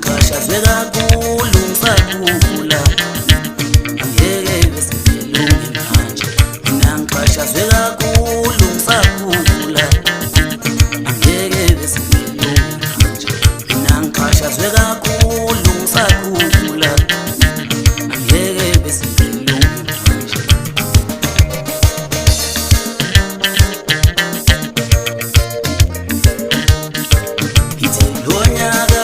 ngingaxhashazwe kakhulu ngisakhula angeke besingelunge manje mina ngixhashazwe kakhulu ngisakhula angeke besingelunge manje mina ngixhashazwe kakhulu ngisakhula angeke besingelunge manje ithi lonyaka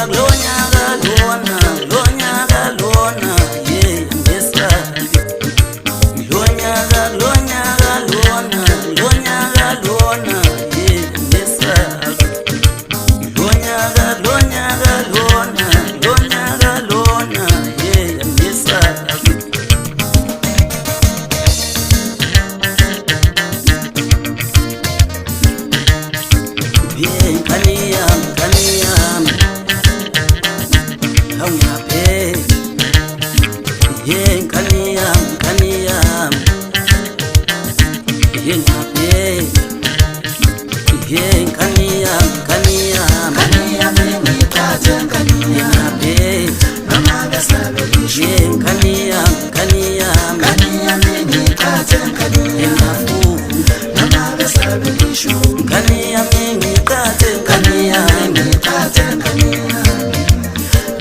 lona yeah ngesabi lonyaka lona yeah ngesabi lonyaka lona yeah ngesabi yeah kaniyam awungabe yeah kaniyam yeah ngabe yeah kaniyam ngiphathe kaniyam ngabe noma besabelisho yeah kaniyam ngiphathe kaniyam ngafu noma besabelisho kaniyam ngiphathe ngiphathe kaniyam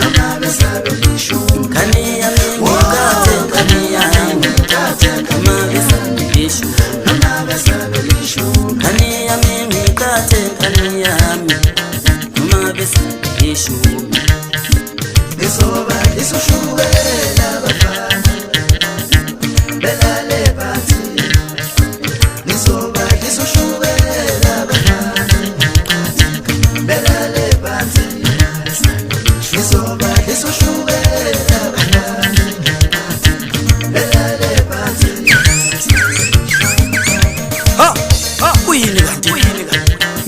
noma besabelisho kaniyam ngiphathe ngiphathe noma besabelisho noma besabelisho kaniyam ngiphathe noma besabelisho isoba lisoshukela abafana belale phansi isoba lisoshukela abafana belale phansi isoba lisoshukela abafana belale phansi kuyini kanti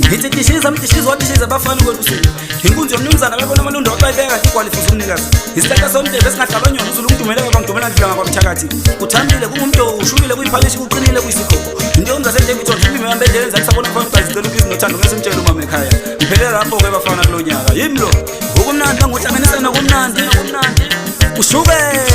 ngithi tishiza abafana kwelusuku inkunzi yomnumzana babona amalundo waqayibeka ikwalifuza umnikazi isihlahla somthetho esingahlalwa nyona uzulu umdumela kwangidumela ndlanga kwamthakathi kuthambile kungumntu ushubile kuyiphalishi kuqinile kuyisikhobo into yomza seDavidson ibime yambendele enzathi sabona mfana ugazicela ubhizi nothando ngesimtshela umama ekhaya ngiphelele lapho ke bafana kulo nyaka yimi lo ukumnandi bangihlanganisa nokumnandi ushubele